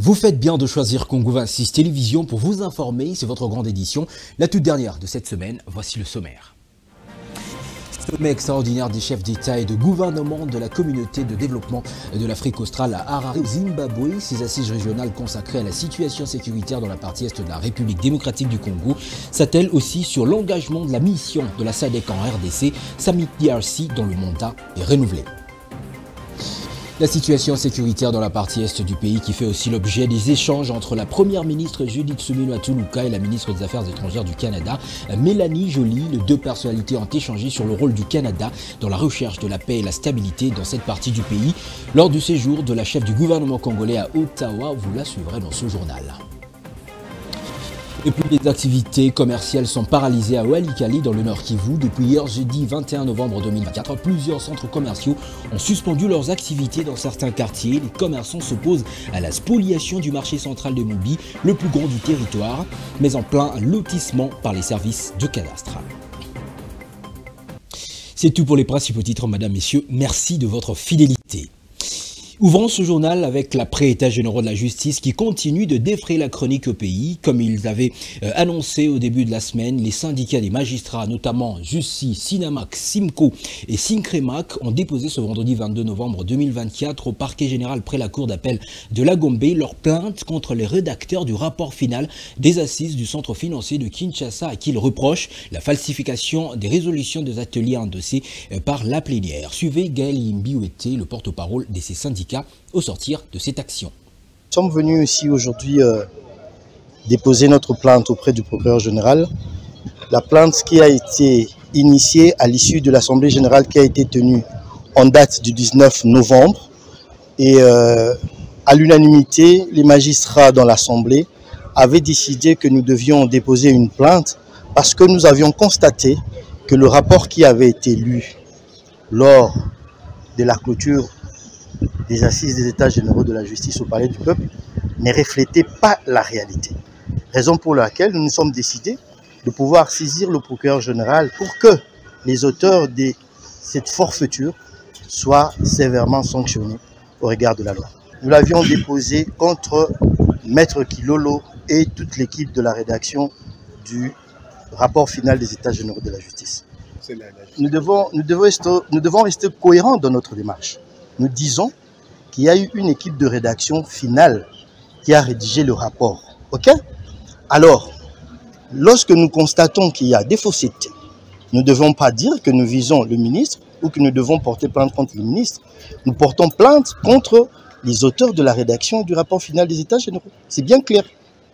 Vous faites bien de choisir Congo 26 Télévision pour vous informer, c'est votre grande édition, la toute dernière de cette semaine. Voici le sommaire. Sommet extraordinaire des chefs d'État et de gouvernement de la communauté de développement de l'Afrique australe à Harare, au Zimbabwe. Ces assises régionales consacrées à la situation sécuritaire dans la partie est de la République démocratique du Congo s'attellent aussi sur l'engagement de la mission de la SADC en RDC, Summit DRC, dont le mandat est renouvelé. La situation sécuritaire dans la partie est du pays qui fait aussi l'objet des échanges entre la première ministre Judith Suminwa-Tuluka et la ministre des Affaires étrangères du Canada, Mélanie Joly. Les deux personnalités ont échangé sur le rôle du Canada dans la recherche de la paix et la stabilité dans cette partie du pays lors du séjour de la chef du gouvernement congolais à Ottawa. Vous la suivrez dans ce journal. Et puis les activités commerciales sont paralysées à Walikale dans le Nord Kivu. Depuis hier jeudi 21 novembre 2024, plusieurs centres commerciaux ont suspendu leurs activités dans certains quartiers. Les commerçants s'opposent à la spoliation du marché central de Moubi, le plus grand du territoire, mais en plein lotissement par les services de cadastre. C'est tout pour les principaux titres, mesdames, messieurs. Merci de votre fidélité. Ouvrons ce journal avec la pré-état généraux de la justice qui continue de défrayer la chronique au pays. Comme ils avaient annoncé au début de la semaine, les syndicats des magistrats, notamment Jussi, Sinamac, Simco et Syncrémac, ont déposé ce vendredi 22 novembre 2024 au parquet général près la cour d'appel de la Gombe leur plainte contre les rédacteurs du rapport final des assises du centre financier de Kinshasa à qui ils reprochent la falsification des résolutions des ateliers endossés par la plénière. Suivez Gaël Yimbi-Ouetté, le porte-parole de ces syndicats, au sortir de cette action. Nous sommes venus ici aujourd'hui déposer notre plainte auprès du procureur général. La plainte qui a été initiée à l'issue de l'Assemblée générale qui a été tenue en date du 19 novembre. Et à l'unanimité, les magistrats dans l'Assemblée avaient décidé que nous devions déposer une plainte parce que nous avions constaté que le rapport qui avait été lu lors de la clôture des assises des États généraux de la justice au Palais du Peuple ne reflétait pas la réalité. Raison pour laquelle nous nous sommes décidés de pouvoir saisir le procureur général pour que les auteurs de cette forfaiture soient sévèrement sanctionnés au regard de la loi. Nous l'avions déposé contre Maître Kilolo et toute l'équipe de la rédaction du rapport final des États généraux de la justice. Nous devons rester cohérents dans notre démarche. Nous disons qu'il y a eu une équipe de rédaction finale qui a rédigé le rapport. Ok? Alors, lorsque nous constatons qu'il y a des faussetés, nous ne devons pas dire que nous visons le ministre ou que nous devons porter plainte contre le ministre. Nous portons plainte contre les auteurs de la rédaction du rapport final des États généraux. C'est bien clair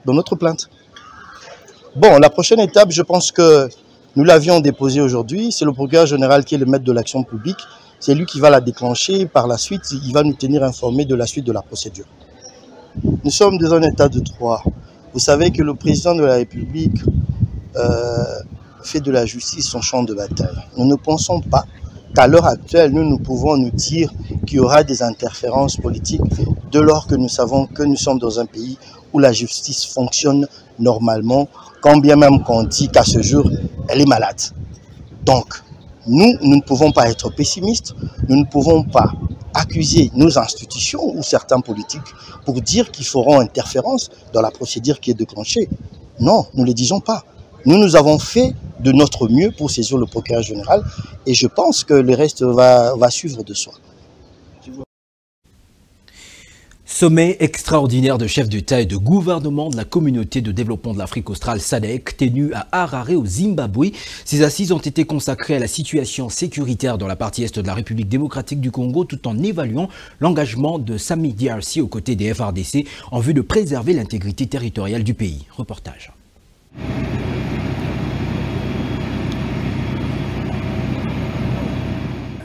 dans notre plainte. Bon, la prochaine étape, je pense que nous l'avions déposée aujourd'hui. C'est le procureur général qui est le maître de l'action publique. C'est lui qui va la déclencher. Par la suite, il va nous tenir informés de la suite de la procédure. Nous sommes dans un état de droit. Vous savez que le président de la République fait de la justice son champ de bataille. Nous ne pensons pas qu'à l'heure actuelle, nous pouvons nous dire qu'il y aura des interférences politiques dès lors que nous savons que nous sommes dans un pays où la justice fonctionne normalement, quand bien même qu'on dit qu'à ce jour, elle est malade. Donc, nous ne pouvons pas être pessimistes, nous ne pouvons pas accuser nos institutions ou certains politiques pour dire qu'ils feront interférence dans la procédure qui est déclenchée. Non, nous ne le disons pas. Nous avons fait de notre mieux pour saisir le procureur général et je pense que le reste va suivre de soi. Sommet extraordinaire de chefs d'État et de gouvernement de la communauté de développement de l'Afrique australe SADC tenu à Harare au Zimbabwe. Ces assises ont été consacrées à la situation sécuritaire dans la partie est de la République démocratique du Congo tout en évaluant l'engagement de Summit DRC aux côtés des FRDC en vue de préserver l'intégrité territoriale du pays. Reportage.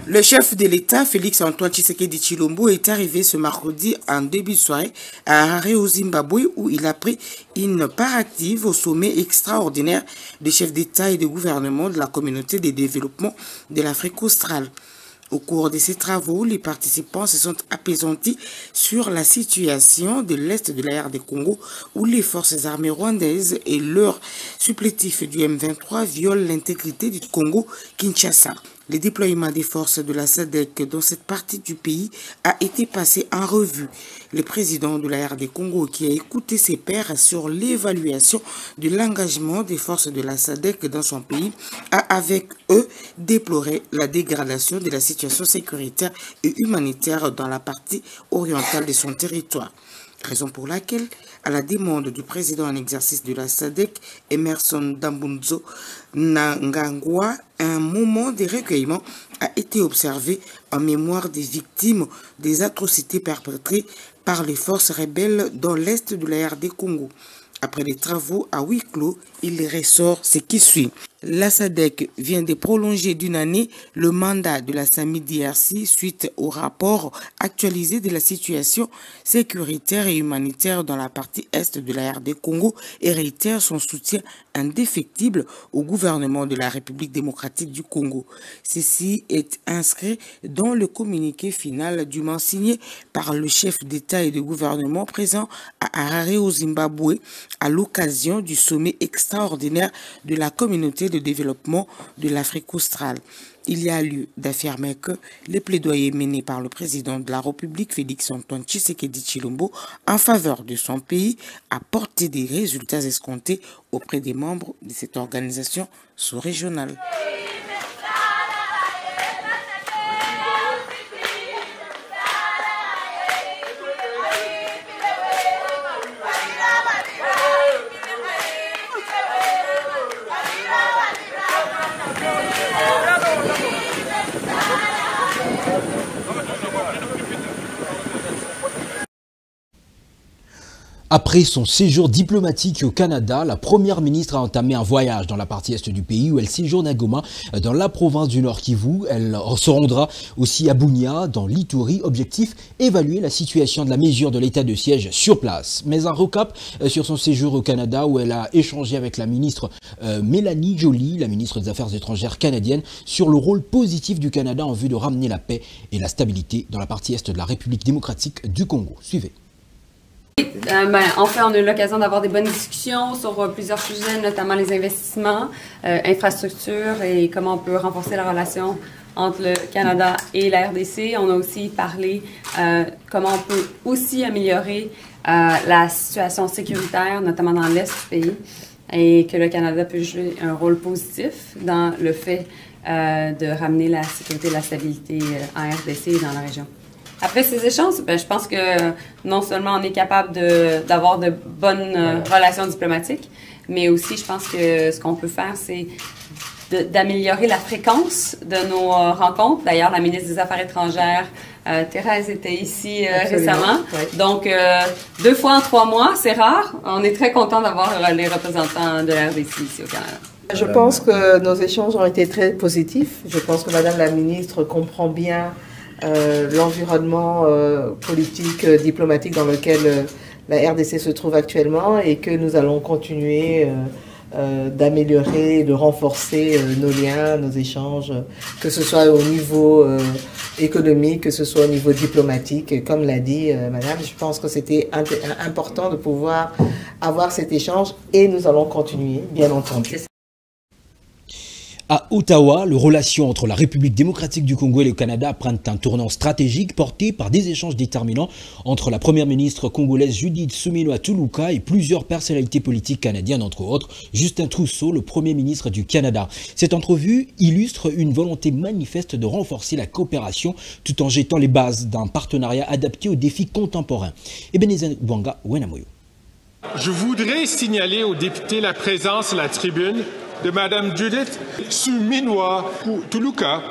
Le chef de l'État, Félix-Antoine Tshisekedi Tshilombo, est arrivé ce mercredi en début de soirée à Harare au Zimbabwe où il a pris une part active au sommet extraordinaire des chefs d'État et de gouvernement de la communauté de développement de l'Afrique australe. Au cours de ces travaux, les participants se sont apaisantis sur la situation de l'Est de la RD Congo où les forces armées rwandaises et leurs supplétifs du M23 violent l'intégrité du Congo-Kinshasa. Le déploiement des forces de la SADC dans cette partie du pays a été passé en revue. Le président de la RD Congo, qui a écouté ses pairs sur l'évaluation de l'engagement des forces de la SADC dans son pays, a avec eux déploré la dégradation de la situation sécuritaire et humanitaire dans la partie orientale de son territoire. Raison pour laquelle, à la demande du président en exercice de la SADC, Emerson Dambunzo Nangangwa, un moment de recueillement a été observé en mémoire des victimes des atrocités perpétrées par les forces rebelles dans l'est de la RD Congo. Après les travaux à huis clos, il ressort ce qui suit. La SADC vient de prolonger d'1 année le mandat de la SAMI-DRC suite au rapport actualisé de la situation sécuritaire et humanitaire dans la partie est de la RD Congo et réitère son soutien indéfectible au gouvernement de la République démocratique du Congo. Ceci est inscrit dans le communiqué final dûment signé par le chef d'État et de gouvernement présent à Harare au Zimbabwe à l'occasion du sommet extraordinaire de la communauté de développement de l'Afrique australe. Il y a lieu d'affirmer que les plaidoyers menés par le président de la République, Félix Antoine Tshisekedi Tshilombo, en faveur de son pays, a porté des résultats escomptés auprès des membres de cette organisation sous-régionale. Après son séjour diplomatique au Canada, la première ministre a entamé un voyage dans la partie est du pays où elle séjourne à Goma, dans la province du Nord Kivu. Elle se rendra aussi à Bunia, dans l'Ituri. Objectif, évaluer la situation de la mesure de l'état de siège sur place. Mais un recap sur son séjour au Canada où elle a échangé avec la ministre Mélanie Joly, la ministre des Affaires étrangères canadienne, sur le rôle positif du Canada en vue de ramener la paix et la stabilité dans la partie est de la République démocratique du Congo. Suivez. Enfin, on a eu l'occasion d'avoir des bonnes discussions sur plusieurs sujets, notamment les investissements, infrastructures et comment on peut renforcer la relation entre le Canada et la RDC. On a aussi parlé comment on peut aussi améliorer la situation sécuritaire, notamment dans l'Est du pays, et que le Canada peut jouer un rôle positif dans le fait de ramener la sécurité et la stabilité en RDC et dans la région. Après ces échanges, je pense que non seulement on est capable d'avoir de bonnes relations diplomatiques, mais aussi je pense que ce qu'on peut faire, c'est d'améliorer la fréquence de nos rencontres. D'ailleurs, la ministre des Affaires étrangères, Thérèse, était ici récemment. Oui. Donc, 2 fois en 3 mois, c'est rare. On est très content d'avoir les représentants de la RDC ici au Canada. Je pense que nos échanges ont été très positifs. Je pense que Madame la ministre comprend bien l'environnement politique, diplomatique dans lequel la RDC se trouve actuellement et que nous allons continuer d'améliorer, de renforcer nos liens, nos échanges, que ce soit au niveau économique, que ce soit au niveau diplomatique. Comme l'a dit Madame, je pense que c'était important de pouvoir avoir cet échange et nous allons continuer, bien entendu. À Ottawa, les relations entre la République démocratique du Congo et le Canada prennent un tournant stratégique porté par des échanges déterminants entre la première ministre congolaise Judith Suminwa Tuluka et plusieurs personnalités politiques canadiennes, entre autres Justin Trudeau, le premier ministre du Canada. Cette entrevue illustre une volonté manifeste de renforcer la coopération tout en jetant les bases d'un partenariat adapté aux défis contemporains. Ebenezer Bwanga Wenamoyo. Je voudrais signaler aux députés la présence à la tribune de Mme Judith Suminwa Tuluka.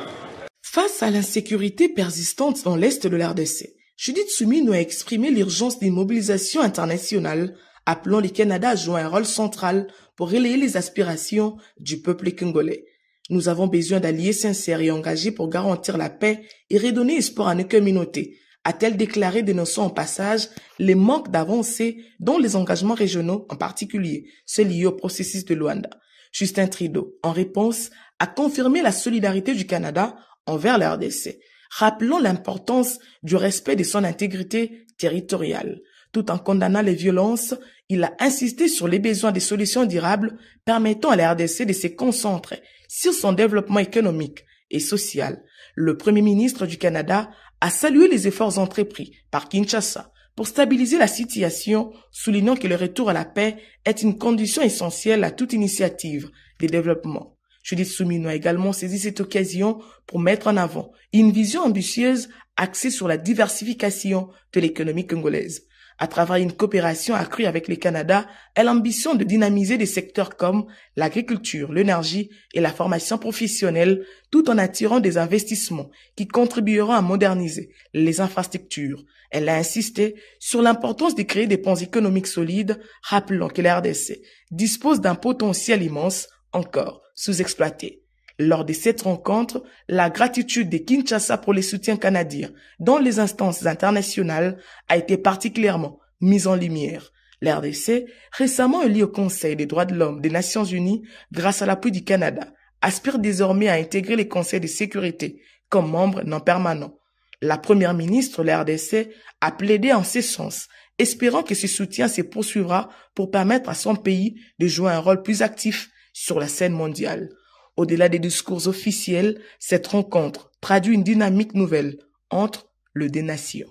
Face à l'insécurité persistante dans l'est de l'RDC, Judith Suminwa a exprimé l'urgence d'une mobilisation internationale, appelant le Canada à jouer un rôle central pour relayer les aspirations du peuple congolais. Nous avons besoin d'alliés sincères et engagés pour garantir la paix et redonner espoir à nos communautés, a-t-elle déclaré, dénonçant en passage les manques d'avancées dans les engagements régionaux, en particulier ceux liés au processus de Luanda. Justin Trudeau, en réponse, a confirmé la solidarité du Canada envers la RDC, rappelant l'importance du respect de son intégrité territoriale. Tout en condamnant les violences, il a insisté sur les besoins de solutions durables permettant à la RDC de se concentrer sur son développement économique et sociale. Le Premier ministre du Canada a salué les efforts entrepris par Kinshasa pour stabiliser la situation, soulignant que le retour à la paix est une condition essentielle à toute initiative de développement. Judith Suminwa a également saisi cette occasion pour mettre en avant une vision ambitieuse axée sur la diversification de l'économie congolaise. À travers une coopération accrue avec le Canada, elle ambitionne de dynamiser des secteurs comme l'agriculture, l'énergie et la formation professionnelle, tout en attirant des investissements qui contribueront à moderniser les infrastructures. Elle a insisté sur l'importance de créer des ponts économiques solides, rappelant que la RDC dispose d'un potentiel immense encore sous-exploité. Lors de cette rencontre, la gratitude de Kinshasa pour les soutiens canadiens dans les instances internationales a été particulièrement mise en lumière. La RDC, récemment élu au Conseil des droits de l'homme des Nations Unies grâce à l'appui du Canada, aspire désormais à intégrer les conseils de sécurité comme membre non permanent. La première ministre de la RDC a plaidé en ce sens, espérant que ce soutien se poursuivra pour permettre à son pays de jouer un rôle plus actif sur la scène mondiale. Au-delà des discours officiels, cette rencontre traduit une dynamique nouvelle entre les deux nations.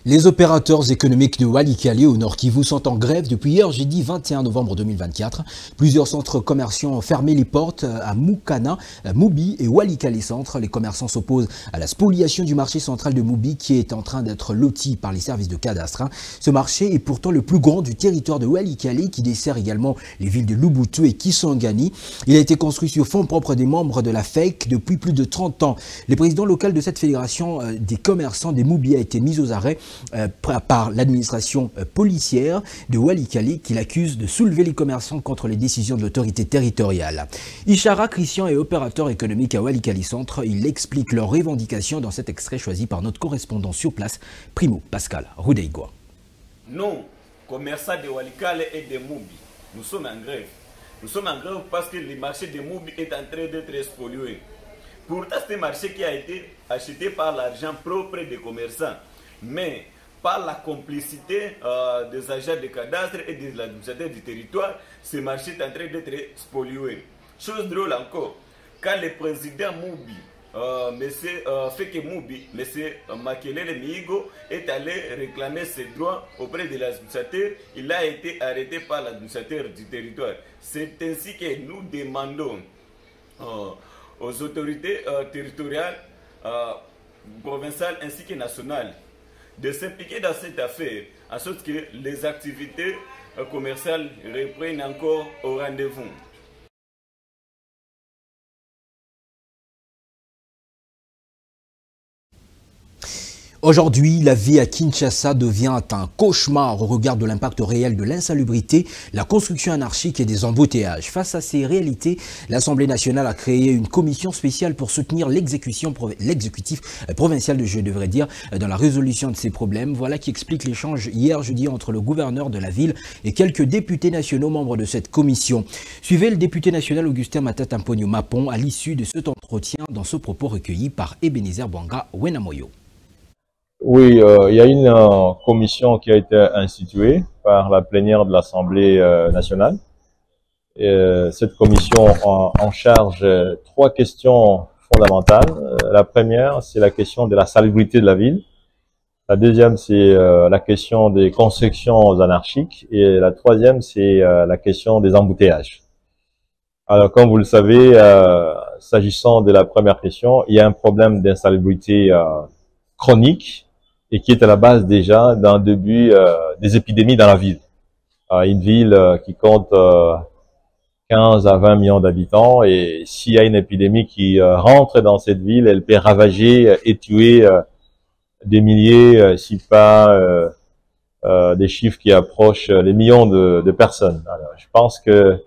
Les opérateurs économiques de Walikale au Nord Kivu sont en grève depuis hier jeudi 21 novembre 2024. Plusieurs centres commerciaux ont fermé les portes à Mukana, Mubi et Walikale Centre. Les commerçants s'opposent à la spoliation du marché central de Mubi qui est en train d'être loti par les services de cadastre. Ce marché est pourtant le plus grand du territoire de Walikale qui dessert également les villes de Lubutu et Kisangani. Il a été construit sur fonds propres des membres de la FEC depuis plus de 30 ans. Le président local de cette fédération des commerçants des Mubi a été mis aux arrêts par l'administration policière de Walikale qui l'accuse de soulever les commerçants contre les décisions de l'autorité territoriale. Ishara Christian est opérateur économique à Walikale Centre. Il explique leurs revendications dans cet extrait choisi par notre correspondant sur place, Primo Pascal Roudeigua. Nous, commerçants de Walikale et de Mubi, nous sommes en grève. Nous sommes en grève parce que le marché de Mubi est en train d'être spolié. Pourtant, c'est un marché qui a été acheté par l'argent propre des commerçants. Mais par la complicité des agents de cadastre et des administrateurs du territoire, ce marché est en train d'être spolié. Chose drôle encore, quand le président Mubi, Feke Mubi, M. Makelele Mihigo, est allé réclamer ses droits auprès de l'administrateur, il a été arrêté par l'administrateur du territoire. C'est ainsi que nous demandons aux autorités territoriales, provinciales ainsi que nationales, de s'impliquer dans cette affaire, en sorte que les activités commerciales reprennent encore au rendez-vous. Aujourd'hui, la vie à Kinshasa devient un cauchemar au regard de l'impact réel de l'insalubrité, la construction anarchique et des embouteillages. Face à ces réalités, l'Assemblée nationale a créé une commission spéciale pour soutenir l'exécutif provincial, je devrais dire, dans la résolution de ces problèmes. Voilà qui explique l'échange hier jeudi entre le gouverneur de la ville et quelques députés nationaux membres de cette commission. Suivez le député national Augustin Matata Mponyo Mapon à l'issue de cet entretien dans ce propos recueilli par Ebenezer Bwanga Wenamoyo. Oui, il y a une commission qui a été instituée par la plénière de l'Assemblée nationale. Cette commission en charge 3 questions fondamentales. La première, c'est la question de la salubrité de la ville. La deuxième, c'est la question des constructions anarchiques. Et la troisième, c'est la question des embouteillages. Alors, comme vous le savez, s'agissant de la première question, il y a un problème d'insalubrité chronique et qui est à la base déjà d'un début des épidémies dans la ville. Une ville qui compte 15 à 20 millions d'habitants, et s'il y a une épidémie qui rentre dans cette ville, elle peut ravager et tuer des milliers, si pas des chiffres qui approchent les millions de personnes. Alors, je pense que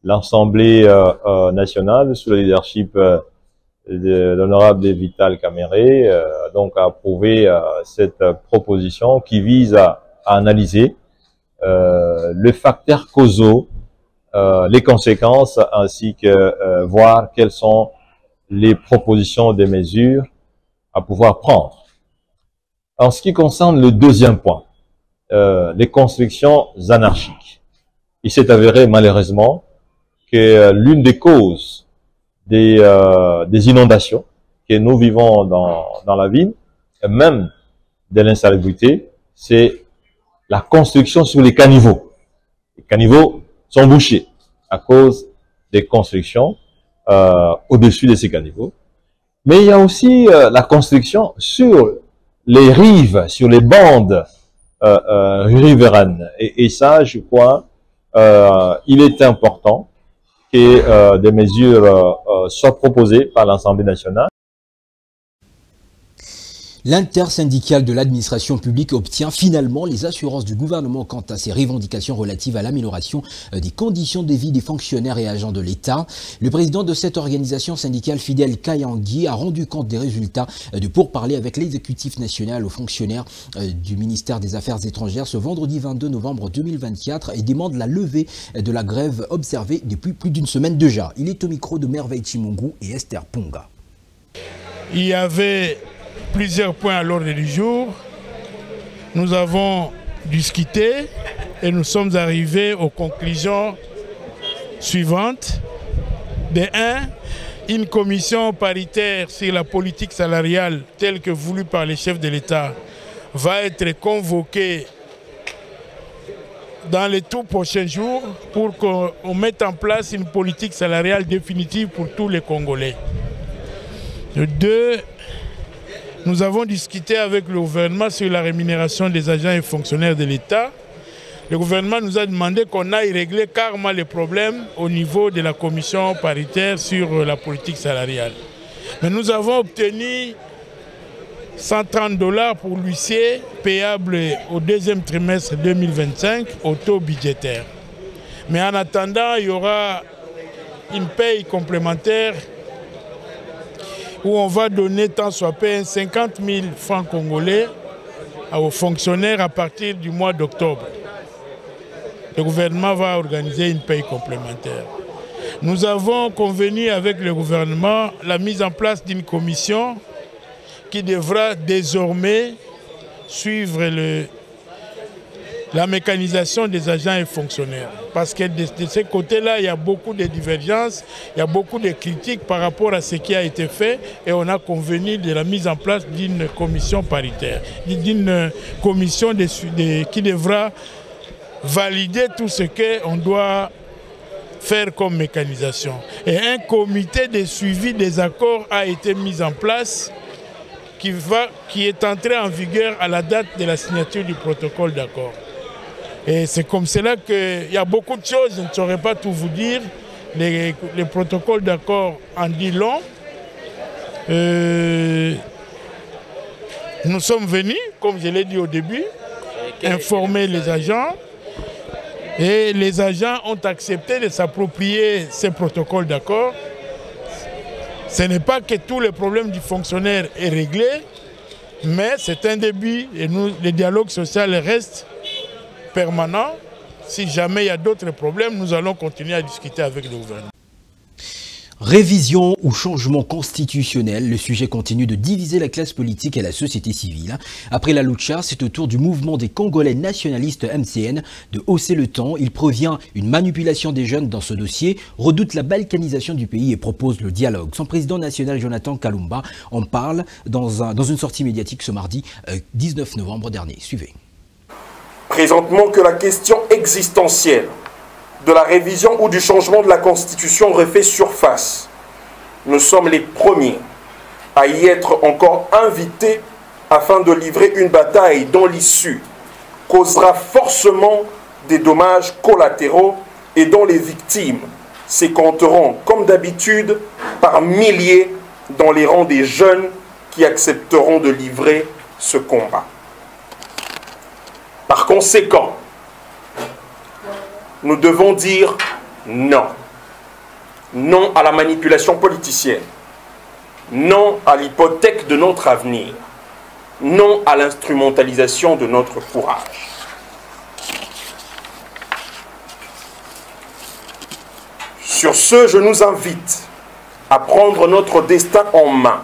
l'Assemblée nationale, sous le leadership de l'honorable Vital Kamerhe, donc a approuvé cette proposition qui vise à analyser les facteurs causaux, les conséquences, ainsi que voir quelles sont les propositions de mesures à pouvoir prendre. En ce qui concerne le deuxième point, les constructions anarchiques. Il s'est avéré malheureusement que l'une des causes des inondations que nous vivons dans la ville, et même de l'insalubrité, c'est la construction sur les caniveaux. Les caniveaux sont bouchés à cause des constructions au-dessus de ces caniveaux. Mais il y a aussi la construction sur les rives, sur les bandes riveraines. Et ça, je crois, il est important que des mesures soient proposées par l'Assemblée nationale. L'intersyndicale de l'administration publique obtient finalement les assurances du gouvernement quant à ses revendications relatives à l'amélioration des conditions de vie des fonctionnaires et agents de l'État. Le président de cette organisation syndicale, Fidèle Kayangui, a rendu compte des résultats de pourparlers avec l'exécutif national aux fonctionnaires du ministère des Affaires étrangères ce vendredi 22 novembre 2024 et demande la levée de la grève observée depuis plus d'une semaine déjà. Il est au micro de Merveille Chimungu et Esther Punga. Il y avait plusieurs points à l'ordre du jour. Nous avons discuté et nous sommes arrivés aux conclusions suivantes. De 1, une commission paritaire sur la politique salariale telle que voulue par les chefs de l'État va être convoquée dans les tout prochains jours pour qu'on mette en place une politique salariale définitive pour tous les Congolais. De 2, nous avons discuté avec le gouvernement sur la rémunération des agents et fonctionnaires de l'État. Le gouvernement nous a demandé qu'on aille régler carrément les problèmes au niveau de la commission paritaire sur la politique salariale. Mais nous avons obtenu $130 pour l'huissier payable au deuxième trimestre 2025 au taux budgétaire. Mais en attendant, il y aura une paye complémentaire où on va donner tant soit peu 50 000 francs congolais aux fonctionnaires à partir du mois d'octobre. Le gouvernement va organiser une paye complémentaire. Nous avons convenu avec le gouvernement la mise en place d'une commission qui devra désormais suivre la mécanisation des agents et fonctionnaires. Parce que de ce côté-là, il y a beaucoup de divergences, il y a beaucoup de critiques par rapport à ce qui a été fait et on a convenu de la mise en place d'une commission paritaire, d'une commission qui devra valider tout ce qu'on doit faire comme mécanisation. Et un comité de suivi des accords a été mis en place qui est entré en vigueur à la date de la signature du protocole d'accord. Et c'est comme cela qu'il y a beaucoup de choses, je ne saurais pas tout vous dire. Les protocoles d'accord en dit long. Nous sommes venus, comme je l'ai dit au début, informer les agents. Et les agents ont accepté de s'approprier ces protocoles d'accord. Ce n'est pas que tous les problèmes du fonctionnaire est réglé, mais c'est un début et le dialogue social reste permanent. Si jamais il y a d'autres problèmes, nous allons continuer à discuter avec le gouvernement. Révision ou changement constitutionnel, le sujet continue de diviser la classe politique et la société civile. Après la Lucha, c'est au tour du mouvement des Congolais nationalistes MCN de hausser le ton. Il provient une manipulation des jeunes dans ce dossier, redoute la balkanisation du pays et propose le dialogue. Son président national Jonathan Kalumba en parle dans une sortie médiatique ce mardi 19 novembre dernier. Suivez. Présentement que la question existentielle de la révision ou du changement de la Constitution refait surface. Nous sommes les premiers à y être encore invités afin de livrer une bataille dont l'issue causera forcément des dommages collatéraux et dont les victimes se compteront, comme d'habitude, par milliers dans les rangs des jeunes qui accepteront de livrer ce combat. Par conséquent, nous devons dire non. Non à la manipulation politicienne. Non à l'hypothèque de notre avenir. Non à l'instrumentalisation de notre courage. Sur ce, je nous invite à prendre notre destin en main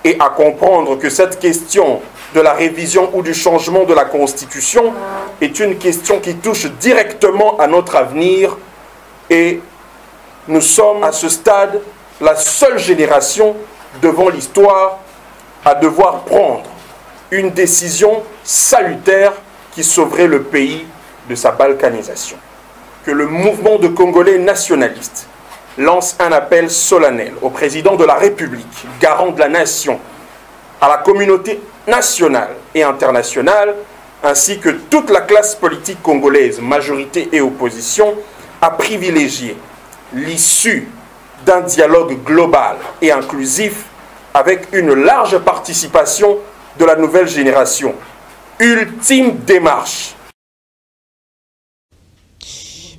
et à comprendre que cette question de la révision ou du changement de la Constitution est une question qui touche directement à notre avenir et nous sommes à ce stade la seule génération devant l'histoire à devoir prendre une décision salutaire qui sauverait le pays de sa balkanisation. Que le mouvement de Congolais nationalistes lance un appel solennel au président de la République, garant de la nation, à la communauté nationale et internationale, ainsi que toute la classe politique congolaise, majorité et opposition, à privilégier l'issue d'un dialogue global et inclusif avec une large participation de la nouvelle génération. Ultime démarche.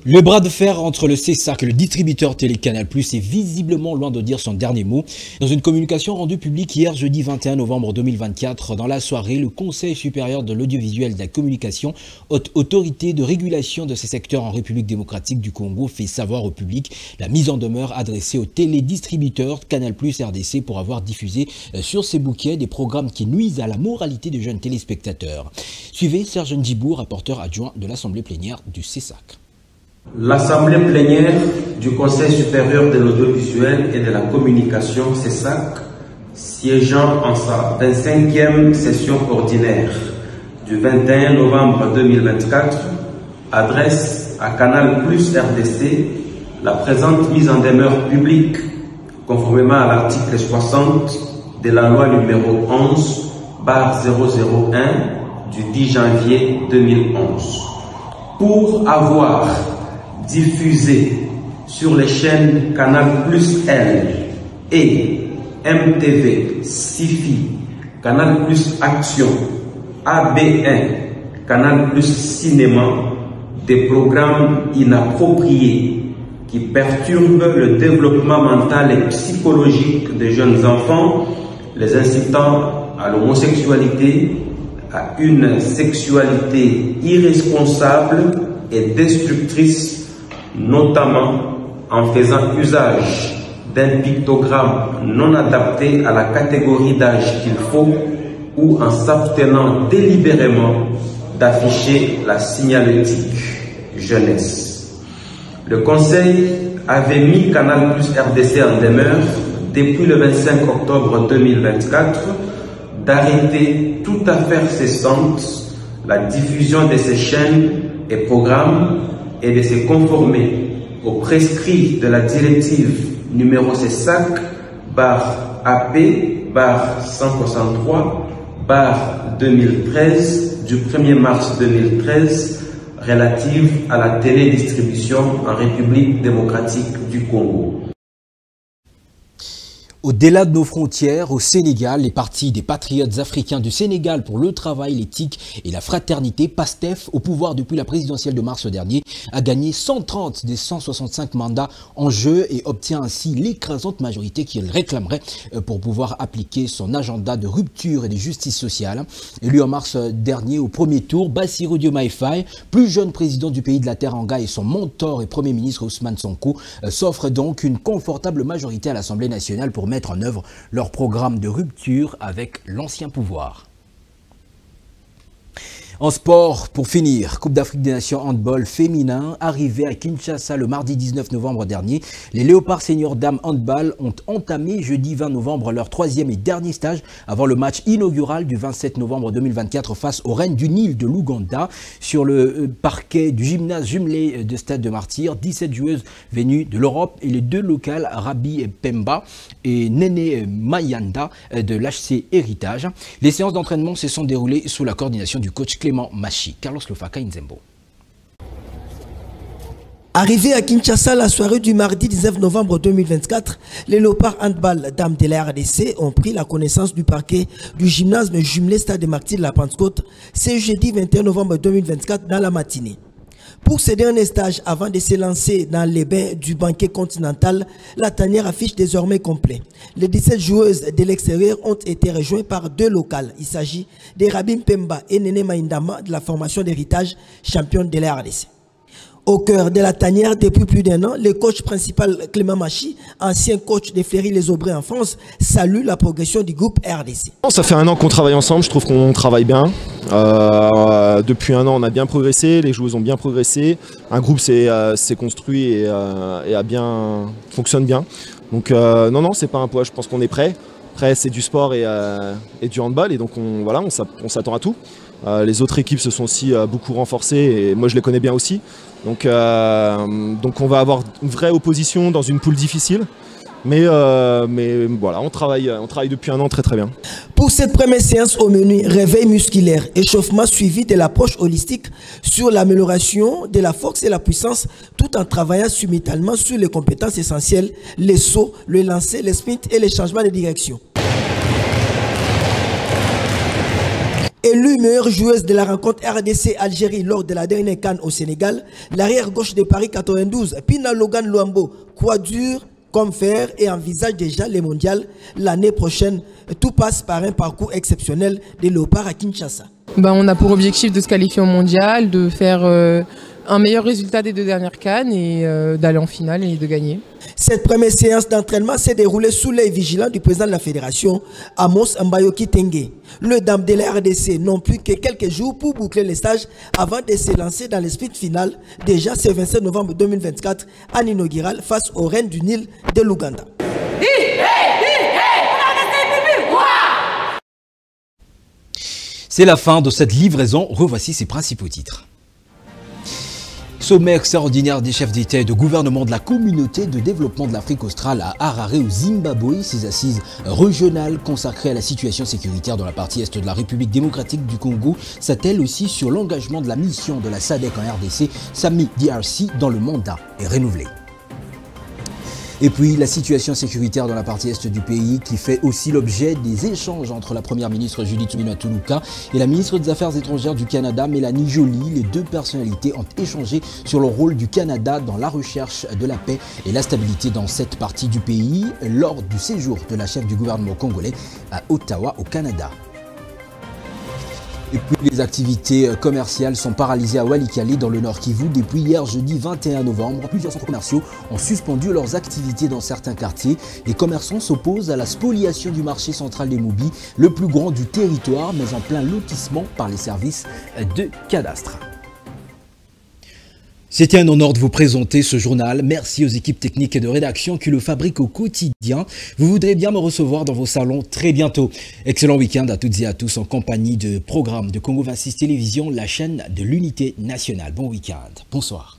Le bras de fer entre le CESAC et le distributeur Télé Canal+ est visiblement loin de dire son dernier mot. Dans une communication rendue publique hier jeudi 21 novembre 2024, dans la soirée, le Conseil supérieur de l'audiovisuel et de la communication, haute autorité de régulation de ces secteurs en République démocratique du Congo, fait savoir au public la mise en demeure adressée au télédistributeur Canal+ RDC pour avoir diffusé sur ses bouquets des programmes qui nuisent à la moralité des jeunes téléspectateurs. Suivez Serge Ndjibou, rapporteur adjoint de l'Assemblée plénière du CESAC. L'Assemblée plénière du Conseil supérieur de l'audiovisuel et de la communication CESAC, siégeant en sa 25e session ordinaire du 21 novembre 2024, adresse à Canal+ RDC la présente mise en demeure publique, conformément à l'article 60 de la loi numéro 11/001 du 10 janvier 2011, pour avoir diffusé sur les chaînes Canal+ L et MTV, Sifi, Canal+ Action, AB1, Canal+ Cinéma, des programmes inappropriés qui perturbent le développement mental et psychologique des jeunes enfants, les incitant à l'homosexualité, à une sexualité irresponsable et destructrice, notamment en faisant usage d'un pictogramme non adapté à la catégorie d'âge qu'il faut ou en s'abstenant délibérément d'afficher la signalétique jeunesse. Le Conseil avait mis Canal+ RDC en demeure depuis le 25 octobre 2024 d'arrêter toute affaire cessante la diffusion de ces chaînes et programmes et de se conformer aux prescrits de la directive numéro CESAC/AP/163/2013 du 1er mars 2013 relative à la télédistribution en République démocratique du Congo. Au-delà de nos frontières, au Sénégal, les partis des patriotes africains du Sénégal pour le travail, l'éthique et la fraternité, PASTEF, au pouvoir depuis la présidentielle de mars dernier, a gagné 130 des 165 mandats en jeu et obtient ainsi l'écrasante majorité qu'il réclamerait pour pouvoir appliquer son agenda de rupture et de justice sociale. Élu en mars dernier au premier tour, Bassirou Diomaye Faye, plus jeune président du pays de la Teranga, et son mentor et premier ministre Ousmane Sonko s'offrent donc une confortable majorité à l'Assemblée nationale pour mettre en œuvre leur programme de rupture avec l'ancien pouvoir. En sport, pour finir, Coupe d'Afrique des Nations handball féminin, arrivé à Kinshasa le mardi 19 novembre dernier, les Léopards seniors dames handball ont entamé jeudi 20 novembre leur troisième et dernier stage avant le match inaugural du 27 novembre 2024 face aux Reines du Nil de l'Ouganda. Sur le parquet du gymnase jumelé de Stade de Martyrs, 17 joueuses venues de l'Europe et les deux locales Rabi Pemba et Nene Mayanda de l'HC Héritage. Les séances d'entraînement se sont déroulées sous la coordination du coach Clément Machi. Carlos Lofaka Nzembo. Arrivé à Kinshasa la soirée du mardi 19 novembre 2024, les Léopards handball dames de la RDC ont pris la connaissance du parquet du gymnase jumelé Stade de Martyrs de la Pentecôte ce jeudi 21 novembre 2024 dans la matinée. Pour ce dernier stage, avant de se lancer dans les bains du banquet continental, la tanière affiche désormais complet. Les 17 joueuses de l'extérieur ont été rejointes par deux locales. Il s'agit de Rabim Pemba et Nene Maindama de la formation d'héritage championne de la RDC. Au cœur de la tanière depuis plus d'1 an, le coach principal Clément Machi, ancien coach de Fleury-les-Aubrais en France, salue la progression du groupe RDC. Ça fait 1 an qu'on travaille ensemble, je trouve qu'on travaille bien. Depuis 1 an, on a bien progressé, les joueuses ont bien progressé. Un groupe s'est construit et fonctionne bien. Donc non, c'est pas un poids, je pense qu'on est prêt. Après, c'est du sport et du handball, et donc on s'attend à tout. Les autres équipes se sont aussi beaucoup renforcées, et moi je les connais bien aussi. Donc on va avoir une vraie opposition dans une poule difficile. Mais voilà, on travaille depuis 1 an très bien. Pour cette première séance au menu, réveil musculaire, échauffement suivi de l'approche holistique sur l'amélioration de la force et la puissance, tout en travaillant simultanément sur les compétences essentielles, les sauts, le lancer, les sprints et les changements de direction. Élue meilleure joueuse de la rencontre RDC-Algérie lors de la dernière CAN au Sénégal, l'arrière-gauche de Paris 92, Pina Logan Luambo, croit dur comme fer et envisage déjà les mondiales l'année prochaine. Tout passe par un parcours exceptionnel des Léopards à Kinshasa. On a pour objectif de se qualifier au mondial, de faire un meilleur résultat des 2 dernières CAN et d'aller en finale et de gagner. Cette première séance d'entraînement s'est déroulée sous l'œil vigilant du président de la fédération, Amos Mbayoki Tengue. Le dame de la RDC n'ont plus que quelques jours pour boucler les stages avant de se lancer dans le sprint final, déjà ce 27 novembre 2024, en inaugural face aux Reines du Nil de l'Ouganda. C'est la fin de cette livraison. Revoici ses principaux titres. Sommet extraordinaire des chefs d'État et de gouvernement de la communauté de développement de l'Afrique australe à Harare au Zimbabwe. Ces assises régionales consacrées à la situation sécuritaire dans la partie est de la République démocratique du Congo s'attellent aussi sur l'engagement de la mission de la SADC en RDC, SAMI DRC, dans le mandat est renouvelé. Et puis la situation sécuritaire dans la partie est du pays qui fait aussi l'objet des échanges entre la première ministre Judith Suminwa-Tuluka et la ministre des Affaires étrangères du Canada, Mélanie Joly. Les 2 personnalités ont échangé sur le rôle du Canada dans la recherche de la paix et la stabilité dans cette partie du pays lors du séjour de la chef du gouvernement congolais à Ottawa au Canada. Et puis les activités commerciales sont paralysées à Walikale dans le Nord Kivu depuis hier jeudi 21 novembre. Plusieurs centres commerciaux ont suspendu leurs activités dans certains quartiers. Les commerçants s'opposent à la spoliation du marché central des Mobi, le plus grand du territoire, mais en plein lotissement par les services de cadastre. C'était un honneur de vous présenter ce journal. Merci aux équipes techniques et de rédaction qui le fabriquent au quotidien. Vous voudrez bien me recevoir dans vos salons très bientôt. Excellent week-end à toutes et à tous en compagnie de programmes de Congo 26 Télévision, la chaîne de l'unité nationale. Bon week-end. Bonsoir.